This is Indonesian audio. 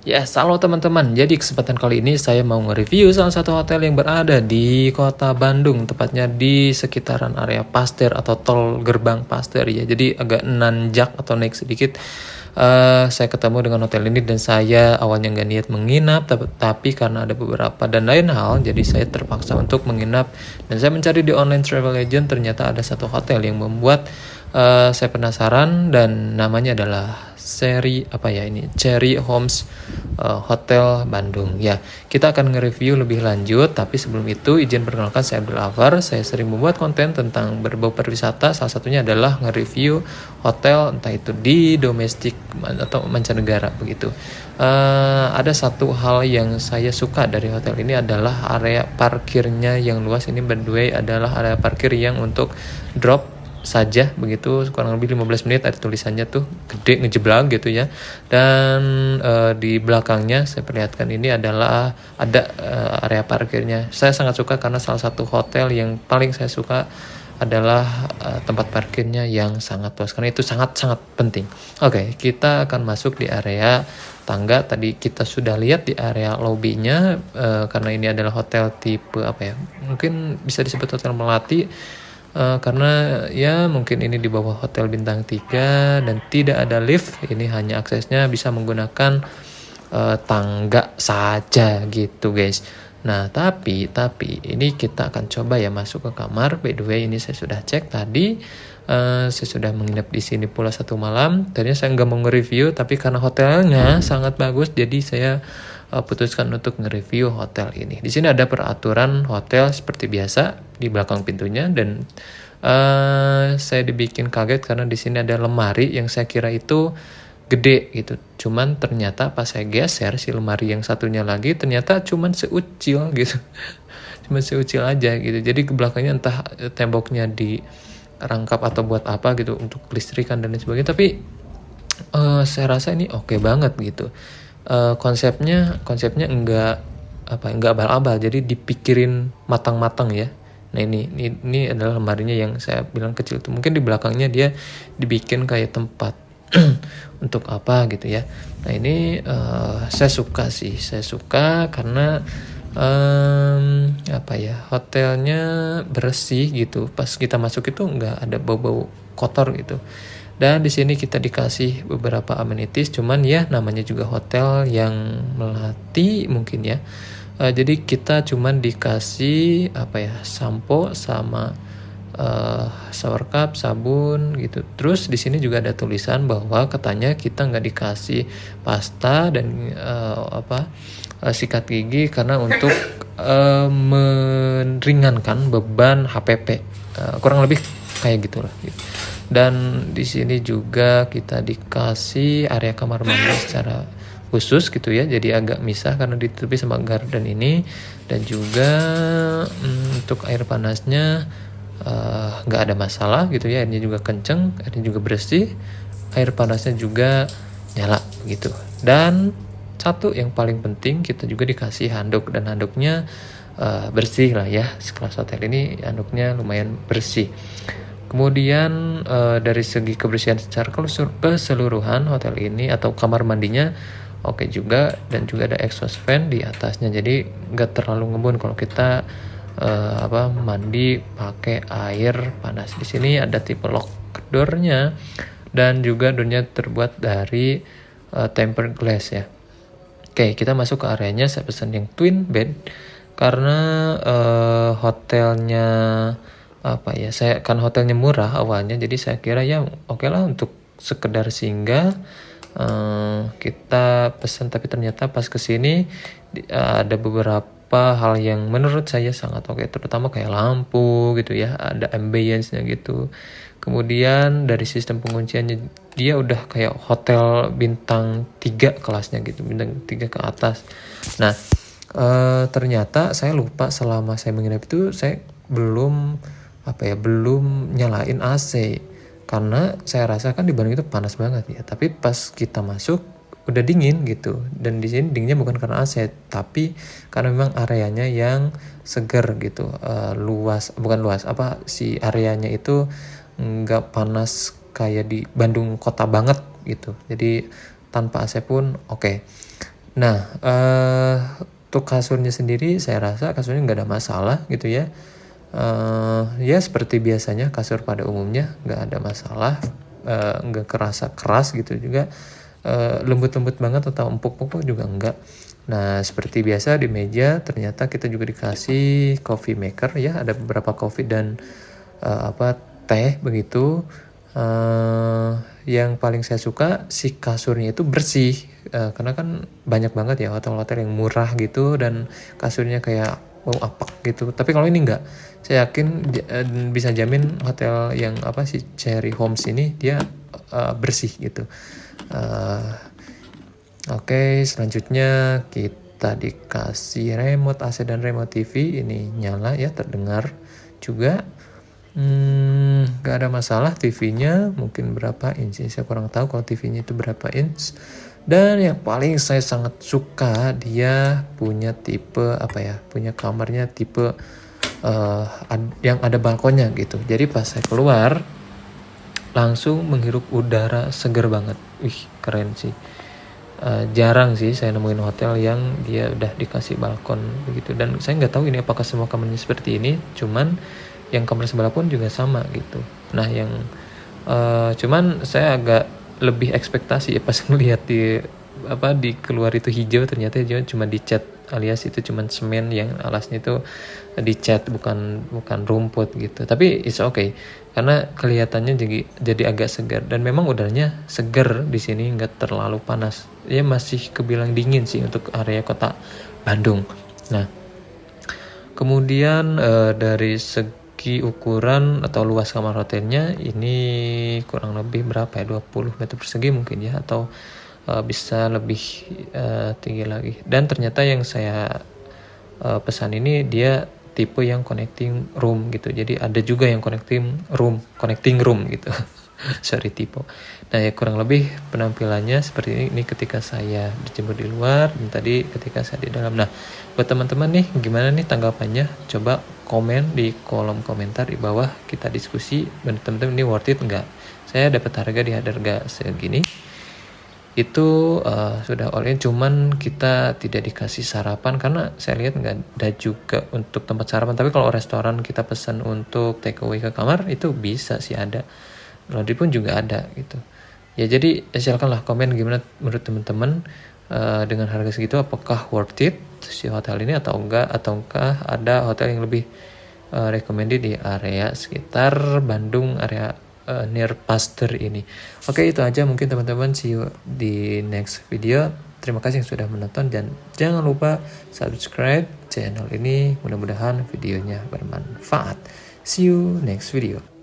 Yes, halo teman-teman. Jadi kesempatan kali ini saya mau nge-review salah satu hotel yang berada di kota Bandung, tepatnya di sekitaran area Pasteur atau tol gerbang Pasteur ya. Jadi agak nanjak atau naik sedikit. Saya ketemu dengan hotel ini dan saya awalnya nggak niat menginap, tapi karena ada beberapa dan lain hal, jadi saya terpaksa untuk menginap. Dan saya mencari di online travel agent, ternyata ada satu hotel yang membuat saya penasaran dan namanya adalah Cherry Homes Hotel Bandung. Ya, kita akan nge-review lebih lanjut, tapi sebelum itu izin perkenalkan, saya Abdul Afar. Saya sering membuat konten tentang berbau pariwisata, salah satunya adalah nge-review hotel entah itu di domestik atau mancanegara begitu. Ada satu hal yang saya suka dari hotel ini adalah area parkirnya yang luas. Ini by the way adalah area parkir yang untuk drop saja begitu, kurang lebih 15 menit. Ada tulisannya tuh gede ngejeblak gitu ya. Dan di belakangnya saya perlihatkan ini adalah ada area parkirnya. Saya sangat suka karena salah satu hotel yang paling saya suka adalah tempat parkirnya yang sangat luas, karena itu sangat-sangat penting. Oke, kita akan masuk di area tangga. Tadi kita sudah lihat di area lobbynya, karena ini adalah hotel tipe apa ya, mungkin bisa disebut hotel melati. Karena ya mungkin ini di bawah hotel bintang 3 dan tidak ada lift. Ini hanya aksesnya bisa menggunakan tangga saja gitu guys. Nah tapi ini kita akan coba ya masuk ke kamar. By the way, ini saya sudah cek tadi. Saya sudah menginap di sini pula 1 malam. Tadinya saya nggak mau nge-review, tapi karena hotelnya sangat bagus, jadi saya putuskan untuk nge-review hotel ini. Di sini ada peraturan hotel seperti biasa di belakang pintunya, dan saya dibikin kaget karena di sini ada lemari yang saya kira itu gede gitu. Cuman ternyata pas saya geser si lemari yang satunya lagi, ternyata cuman seucil gitu. Cuma seucil aja gitu. Jadi ke belakangnya entah temboknya dirangkap atau buat apa gitu untuk listrikan dan lain sebagainya. Tapi saya rasa ini oke banget gitu. Konsepnya enggak abal-abal, jadi dipikirin matang-matang ya. Nah ini adalah lemarinya yang saya bilang kecil tuh. Mungkin di belakangnya dia dibikin kayak tempat untuk apa gitu ya. Nah ini saya suka karena hotelnya bersih gitu. Pas kita masuk itu nggak ada bau-bau kotor gitu. Dan di sini kita dikasih beberapa amenities, cuman ya namanya juga hotel yang melati mungkin ya. Jadi kita cuman dikasih sampo sama shower cup, sabun gitu. Terus di sini juga ada tulisan bahwa katanya kita nggak dikasih pasta dan sikat gigi karena untuk meringankan beban HPP. Kurang lebih kayak gitulah. Gitu. Dan di sini juga kita dikasih area kamar mandi secara khusus gitu ya, jadi agak misah karena ditutupi sama garden ini. Dan juga untuk air panasnya nggak ada masalah gitu ya, airnya juga kenceng, airnya juga bersih, air panasnya juga nyala gitu. Dan satu yang paling penting, kita juga dikasih handuk, dan handuknya bersih lah ya. Sekelas hotel ini handuknya lumayan bersih. Kemudian dari segi kebersihan secara keseluruhan hotel ini atau kamar mandinya oke juga, dan juga ada exhaust fan di atasnya, jadi nggak terlalu ngebun kalau kita mandi pakai air panas. Di sini ada tipe lock door-nya, dan juga door-nya terbuat dari tempered glass ya. Oke, kita masuk ke areanya. Saya pesan yang twin bed karena hotelnya kan hotelnya murah awalnya, jadi saya kira ya oke lah untuk sekedar singgah kita pesan. Tapi ternyata pas kesini ada beberapa hal yang menurut saya sangat oke, terutama kayak lampu gitu ya, ada ambience-nya gitu. Kemudian dari sistem pengunciannya, dia udah kayak hotel bintang 3 kelasnya gitu, bintang 3 ke atas. Nah ternyata saya lupa selama saya menginap itu saya belum nyalain AC, karena saya rasakan di Bandung itu panas banget ya. Tapi pas kita masuk udah dingin gitu, dan di sini dinginnya bukan karena AC, tapi karena memang areanya yang seger gitu. Si areanya itu nggak panas kayak di Bandung kota banget gitu, jadi tanpa AC pun oke. Nah, untuk kasurnya sendiri saya rasa kasurnya nggak ada masalah gitu ya. Ya seperti biasanya kasur pada umumnya nggak ada masalah, nggak kerasa keras gitu juga, lembut-lembut banget atau empuk-empuk juga enggak. Nah seperti biasa di meja ternyata kita juga dikasih coffee maker ya, ada beberapa coffee dan teh begitu. Yang paling saya suka si kasurnya itu bersih, karena kan banyak banget ya hotel-hotel yang murah gitu dan kasurnya kayak bau apak gitu, tapi kalau ini enggak. Saya yakin bisa jamin hotel yang si Cherry Homes ini dia bersih gitu. Oke, selanjutnya kita dikasih remote AC dan remote TV, ini nyala ya, terdengar juga. Gak ada masalah TV-nya, mungkin berapa inch, saya kurang tahu kalau TV-nya itu berapa inch. Dan yang paling saya sangat suka, dia punya tipe punya kamarnya tipe yang ada balkonnya gitu. Jadi pas saya keluar langsung menghirup udara seger banget. Wih, keren sih. Jarang sih saya nemuin hotel yang dia udah dikasih balkon begitu, dan saya nggak tahu ini apakah semua kamarnya seperti ini, cuman yang kamar sebelah pun juga sama gitu. Nah yang cuman saya agak lebih ekspektasi ya pas ngelihat di keluar itu hijau, ternyata dia cuma dicat, alias itu cuma semen yang alasnya itu dicat, bukan rumput gitu. Tapi it's okay karena kelihatannya jadi agak segar, dan memang udaranya segar di sini, nggak terlalu panas. Ya masih kebilang dingin sih untuk area kota Bandung. Nah, kemudian dari segi ukuran atau luas kamar hotelnya ini kurang lebih berapa ya, 20 meter persegi mungkin ya, atau bisa lebih tinggi lagi. Dan ternyata yang saya pesan ini dia tipe yang connecting room gitu, jadi ada juga yang connecting room gitu. Sorry typo. Nah ya kurang lebih penampilannya seperti ini ketika saya dijemput di luar dan tadi ketika saya di dalam. Nah buat teman-teman nih, gimana nih tanggapannya? Coba komen di kolom komentar di bawah, kita diskusi. Dan teman-teman, ini worth it nggak? Saya dapat harga di harga segini itu sudah all in, cuman kita tidak dikasih sarapan karena saya lihat nggak ada juga untuk tempat sarapan. Tapi kalau restoran kita pesan untuk take away ke kamar itu bisa sih ada, laundry pun juga ada gitu ya. Jadi silakanlah komen gimana menurut teman-teman, dengan harga segitu apakah worth it si hotel ini atau enggak, ataukah ada hotel yang lebih recommended di area sekitar Bandung, area near Pasteur ini. Oke, itu aja mungkin teman-teman, see you di next video. Terima kasih yang sudah menonton dan jangan lupa subscribe channel ini, mudah-mudahan videonya bermanfaat. See you next video.